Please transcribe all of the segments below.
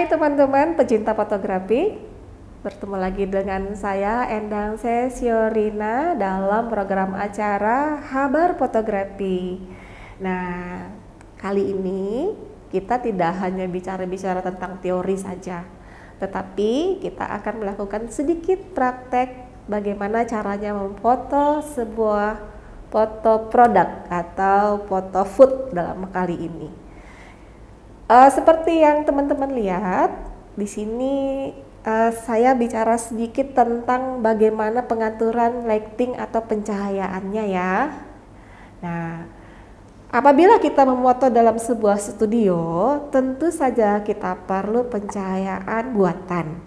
Hai teman-teman pecinta fotografi, bertemu lagi dengan saya Endang Sesiorina dalam program acara Habar Fotografi. Nah, kali ini kita tidak hanya bicara-bicara tentang teori saja, tetapi kita akan melakukan sedikit praktek bagaimana caranya memfoto sebuah foto produk atau foto food dalam kali ini. Seperti yang teman-teman lihat di sini, saya bicara sedikit tentang bagaimana pengaturan lighting atau pencahayaannya ya. Nah, apabila kita memfoto dalam sebuah studio, tentu saja kita perlu pencahayaan buatan.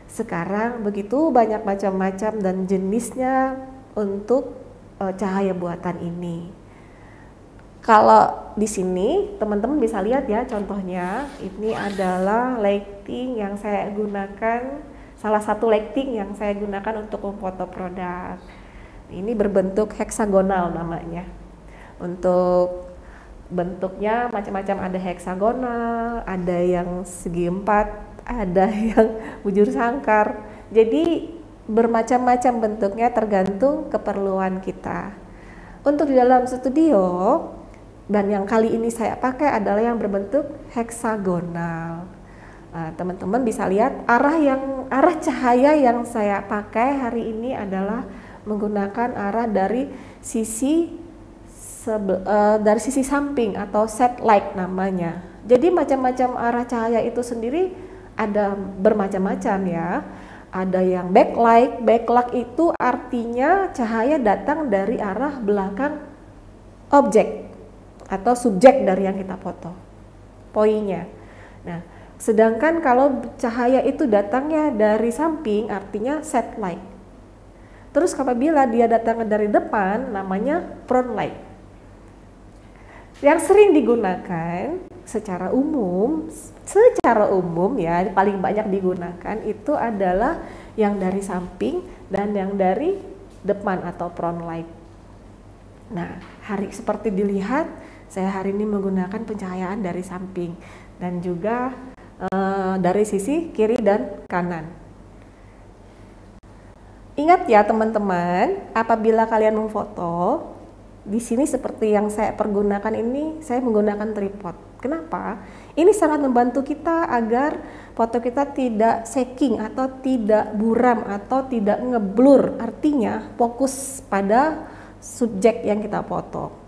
Sekarang begitu banyak macam-macam dan jenisnya untuk cahaya buatan ini. Kalau di sini teman-teman bisa lihat ya, contohnya ini adalah lighting yang saya gunakan, salah satu lighting yang saya gunakan untuk memfoto produk. Ini berbentuk heksagonal namanya. Untuk bentuknya macam-macam, ada heksagonal, ada yang segi empat, ada yang bujur sangkar. Jadi bermacam-macam bentuknya tergantung keperluan kita. Untuk di dalam studio, dan yang kali ini saya pakai adalah yang berbentuk heksagonal. Teman-teman bisa lihat arah cahaya yang saya pakai hari ini adalah menggunakan arah dari sisi samping atau set light namanya. Jadi macam-macam arah cahaya itu sendiri ada bermacam-macam ya. Ada yang backlight. Backlight itu artinya cahaya datang dari arah belakang objek atau subjek dari yang kita foto, poinnya. Nah, sedangkan kalau cahaya itu datangnya dari samping, artinya set light. Terus apabila dia datang dari depan, namanya front light. Yang sering digunakan secara umum ya, paling banyak digunakan itu adalah yang dari samping dan yang dari depan atau front light. Nah, seperti dilihat, saya hari ini menggunakan pencahayaan dari samping dan juga dari sisi kiri dan kanan. Ingat ya teman-teman, apabila kalian memfoto, di sini seperti yang saya pergunakan ini, saya menggunakan tripod. Kenapa? Ini sangat membantu kita agar foto kita tidak shaking atau tidak buram atau tidak ngeblur. Artinya fokus pada subjek yang kita foto.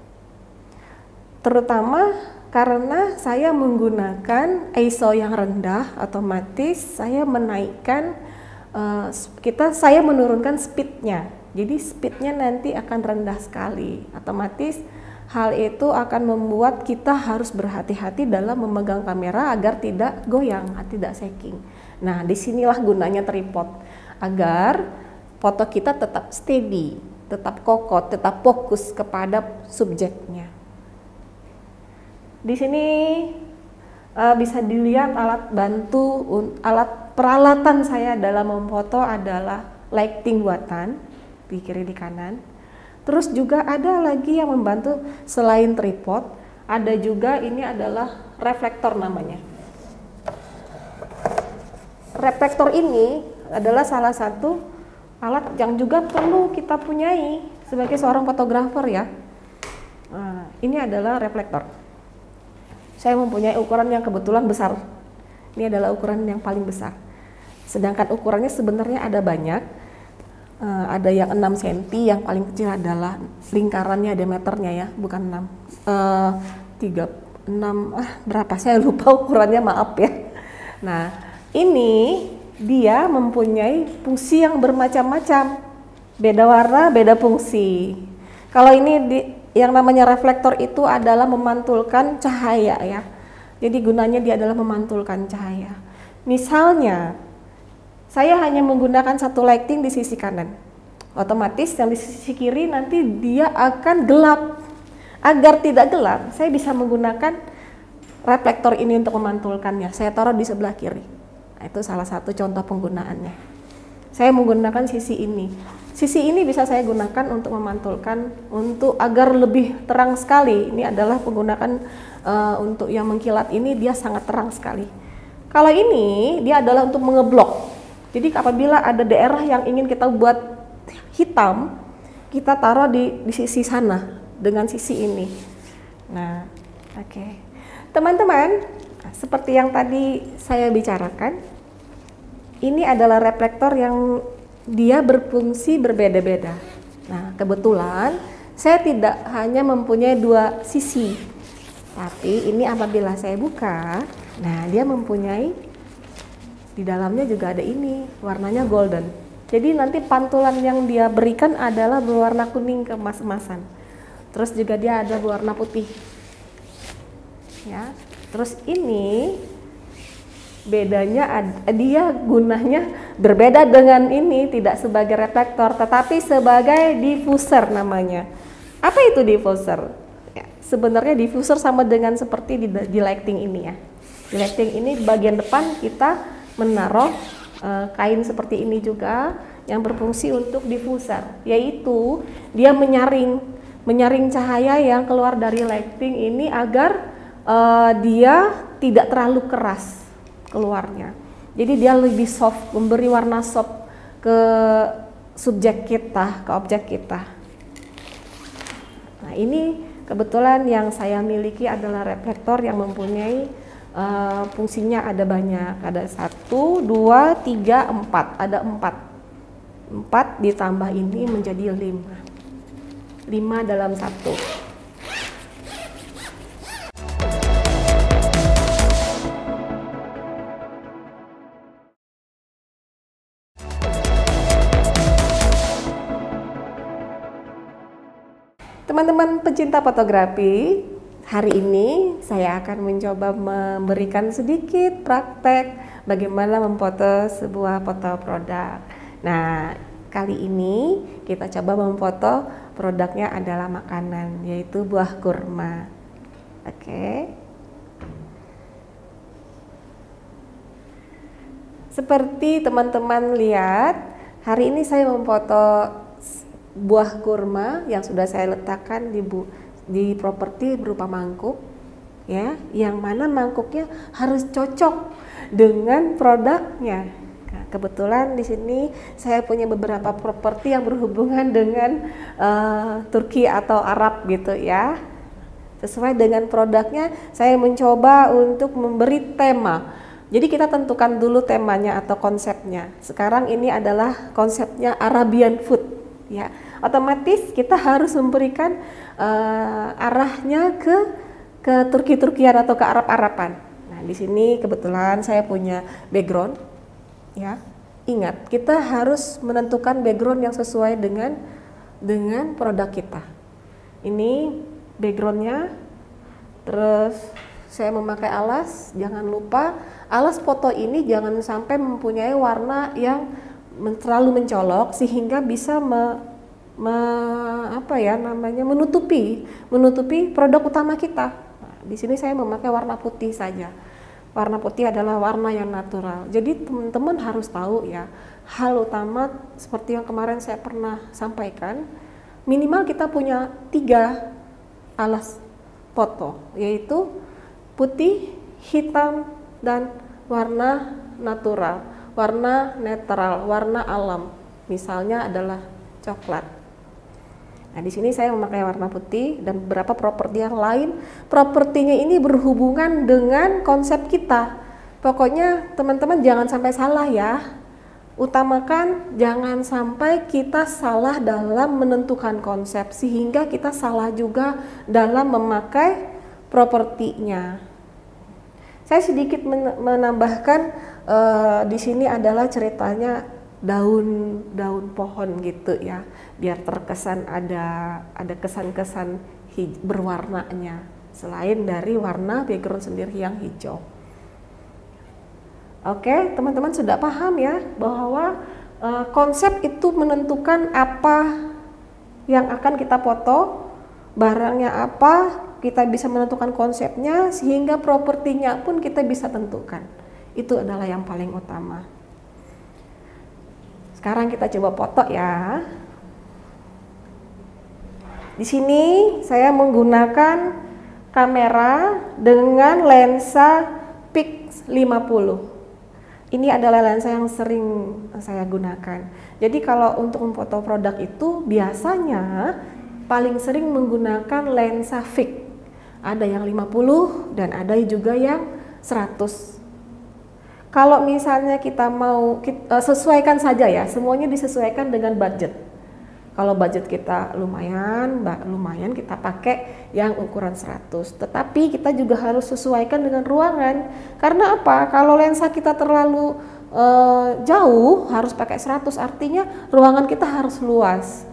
Terutama karena saya menggunakan ISO yang rendah, otomatis saya menaikkan saya menurunkan speednya. Jadi speednya nanti akan rendah sekali. Otomatis hal itu akan membuat kita harus berhati-hati dalam memegang kamera agar tidak goyang, tidak shaking. Nah, disinilah gunanya tripod agar foto kita tetap steady, tetap kokoh, tetap fokus kepada subjeknya. Di sini bisa dilihat alat peralatan saya dalam memfoto adalah lighting buatan di kiri di kanan. Terus juga ada lagi yang membantu selain tripod, ada juga ini adalah reflektor namanya. Reflektor ini adalah salah satu alat yang juga perlu kita punyai sebagai seorang fotografer ya. Nah, ini adalah reflektor. Saya mempunyai ukuran yang kebetulan besar. Ini adalah ukuran yang paling besar. Sedangkan ukurannya sebenarnya ada banyak. Ada yang 6 cm, yang paling kecil adalah lingkarannya, diameternya ya, bukan 6. Berapa? Saya lupa ukurannya, maaf ya. Nah, ini dia mempunyai fungsi yang bermacam-macam. Beda warna, beda fungsi. Kalau ini yang namanya reflektor itu adalah memantulkan cahaya ya. Jadi gunanya dia adalah memantulkan cahaya. Misalnya, saya hanya menggunakan satu lighting di sisi kanan. Otomatis yang di sisi kiri nanti dia akan gelap. Agar tidak gelap, saya bisa menggunakan reflektor ini untuk memantulkannya. Saya taruh di sebelah kiri. Nah, itu salah satu contoh penggunaannya. Saya menggunakan sisi ini. Sisi ini bisa saya gunakan untuk memantulkan, untuk agar lebih terang sekali. Ini adalah penggunaan untuk yang mengkilat ini, dia sangat terang sekali. Kalau ini dia adalah untuk mengeblok. Jadi apabila ada daerah yang ingin kita buat hitam, kita taruh di sisi sana dengan sisi ini. Nah, oke. Teman-teman, seperti yang tadi saya bicarakan, ini adalah reflektor yang dia berfungsi berbeda-beda. Nah, kebetulan saya tidak hanya mempunyai dua sisi, tapi ini apabila saya buka, nah dia mempunyai di dalamnya juga ada ini, warnanya golden. Jadi nanti pantulan yang dia berikan adalah berwarna kuning keemas-emasan. Terus juga dia ada berwarna putih. Ya. Terus ini bedanya dia gunanya berbeda dengan ini, tidak sebagai reflektor tetapi sebagai diffuser namanya. Apa itu diffuser? Ya, sebenarnya diffuser sama dengan seperti di lighting ini ya. Di lighting ini bagian depan kita menaruh kain seperti ini juga yang berfungsi untuk diffuser, yaitu dia menyaring cahaya yang keluar dari lighting ini agar dia tidak terlalu keras keluarnya. Jadi dia lebih soft, memberi warna soft ke subjek kita, ke objek kita. Nah, ini kebetulan yang saya miliki adalah reflektor yang mempunyai fungsinya ada banyak, ada 1, 2, 3, 4, ada 4 ditambah ini menjadi 5 dalam 1. Teman-teman pecinta fotografi, hari ini saya akan mencoba memberikan sedikit praktek bagaimana memfoto sebuah foto produk. Nah, kali ini kita coba memfoto produknya adalah makanan, yaitu buah kurma. Oke. Seperti teman-teman lihat, hari ini saya memfoto buah kurma yang sudah saya letakkan di properti berupa mangkuk, ya, yang mana mangkuknya harus cocok dengan produknya. Nah, kebetulan di sini saya punya beberapa properti yang berhubungan dengan Turki atau Arab gitu ya. Sesuai dengan produknya, saya mencoba untuk memberi tema. Jadi kita tentukan dulu temanya atau konsepnya. Sekarang ini adalah konsepnya Arabian food, ya. Otomatis kita harus memberikan arahnya ke Turki-Turkian atau ke Arab-Araban. Nah, di sini kebetulan saya punya background, ya. Ingat, kita harus menentukan background yang sesuai dengan produk kita. Ini backgroundnya. Terus saya memakai alas. Jangan lupa alas foto ini jangan sampai mempunyai warna yang terlalu mencolok sehingga bisa menutupi produk utama kita. Nah, di sini saya memakai warna putih saja. Warna putih adalah warna yang natural. Jadi teman-teman harus tahu ya, hal utama seperti yang kemarin saya pernah sampaikan, minimal kita punya 3 alas foto, yaitu putih, hitam, dan warna natural, warna netral, warna alam. Misalnya adalah coklat. Nah, di sini saya memakai warna putih dan beberapa properti yang lain. Propertinya ini berhubungan dengan konsep kita. Pokoknya teman-teman jangan sampai salah ya. Utamakan jangan sampai kita salah dalam menentukan konsep sehingga kita salah juga dalam memakai propertinya. Saya sedikit menambahkan di sini adalah ceritanya daun pohon gitu ya, biar terkesan ada kesan-kesan berwarnanya selain dari warna background sendiri yang hijau. Oke, teman-teman sudah paham ya bahwa konsep itu menentukan apa yang akan kita foto, barangnya apa, kita bisa menentukan konsepnya sehingga propertinya pun kita bisa tentukan. Itu adalah yang paling utama. Sekarang kita coba foto ya. Di sini saya menggunakan kamera dengan lensa Pix 50. Ini adalah lensa yang sering saya gunakan. Jadi kalau untuk memfoto produk itu biasanya paling sering menggunakan lensa fix. Ada yang 50 dan ada juga yang 100. Kalau misalnya kita mau sesuaikan saja ya, semuanya disesuaikan dengan budget. Kalau budget kita lumayan kita pakai yang ukuran 100. Tetapi kita juga harus sesuaikan dengan ruangan. Karena apa? Kalau lensa kita terlalu jauh harus pakai 100, artinya ruangan kita harus luas.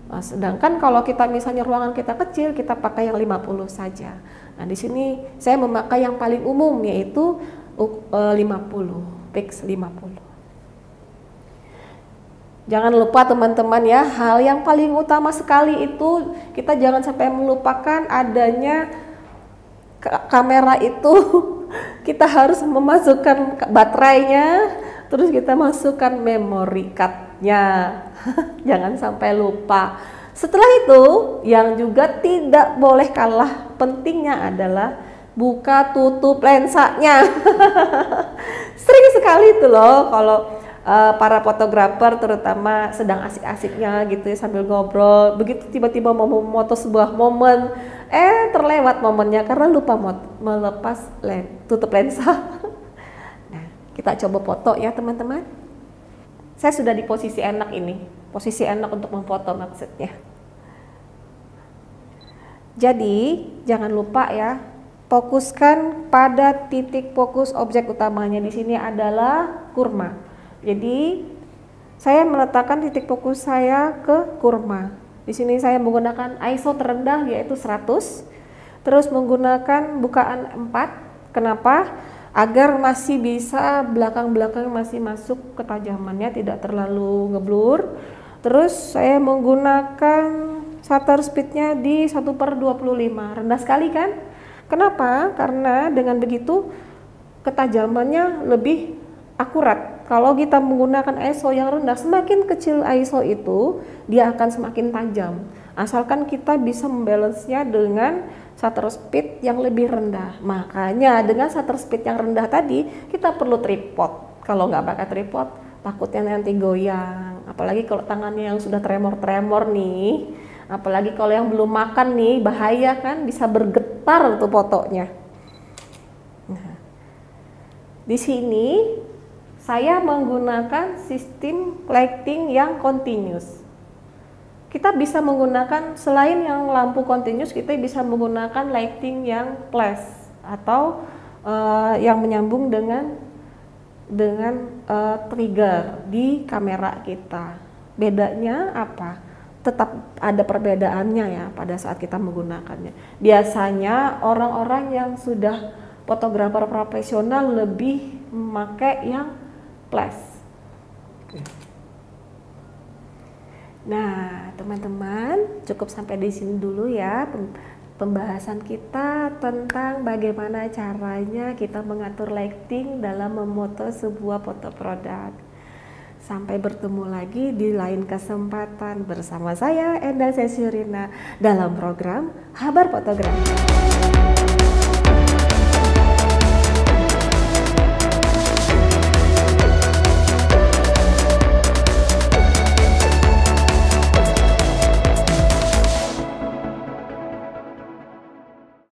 Nah, sedangkan kalau kita misalnya ruangan kita kecil, kita pakai yang 50 saja. Nah, di sini saya memakai yang paling umum yaitu 50, Pix 50. Jangan lupa teman-teman ya, hal yang paling utama sekali itu kita jangan sampai melupakan adanya kamera itu. Kita harus memasukkan baterainya, terus kita masukkan memory card-nya. Jangan sampai lupa. Setelah itu, yang juga tidak boleh kalah pentingnya adalah buka tutup lensanya. Sering sekali itu loh kalau para fotografer terutama sedang asik-asiknya gitu ya sambil ngobrol, begitu tiba-tiba mau memoto sebuah momen, terlewat momennya karena lupa melepas tutup lensa. Nah, kita coba foto ya teman-teman. Saya sudah di posisi enak ini, posisi enak untuk memfoto maksudnya. Jadi jangan lupa ya, fokuskan pada titik fokus objek utamanya. Di sini adalah kurma. Jadi saya meletakkan titik fokus saya ke kurma. Di sini saya menggunakan ISO terendah yaitu 100. Terus menggunakan bukaan 4. Kenapa? Agar masih bisa belakang-belakang masih masuk ketajamannya, tidak terlalu ngeblur. Terus saya menggunakan shutter speednya di 1/25. Rendah sekali kan? Kenapa? Karena dengan begitu ketajamannya lebih akurat. Kalau kita menggunakan ISO yang rendah, semakin kecil ISO itu dia akan semakin tajam. Asalkan kita bisa membalance-nya dengan shutter speed yang lebih rendah. Makanya dengan shutter speed yang rendah tadi kita perlu tripod. Kalau nggak pakai tripod takutnya nanti goyang. Apalagi kalau tangannya yang sudah tremor-tremor nih. Apalagi kalau yang belum makan nih bahaya kan, bisa bergetar tuh fotonya. Nah, di sini saya menggunakan sistem lighting yang continuous. Kita bisa menggunakan selain yang lampu continuous, kita bisa menggunakan lighting yang flash atau yang menyambung dengan trigger di kamera kita. Bedanya apa? Tetap ada perbedaannya ya pada saat kita menggunakannya. Biasanya orang-orang yang sudah fotografer profesional lebih memakai yang flash. Nah, teman-teman, cukup sampai di sini dulu ya pembahasan kita tentang bagaimana caranya kita mengatur lighting dalam memoto sebuah foto produk. Sampai bertemu lagi di lain kesempatan bersama saya Enda Sesurina dalam program Habar Fotografi.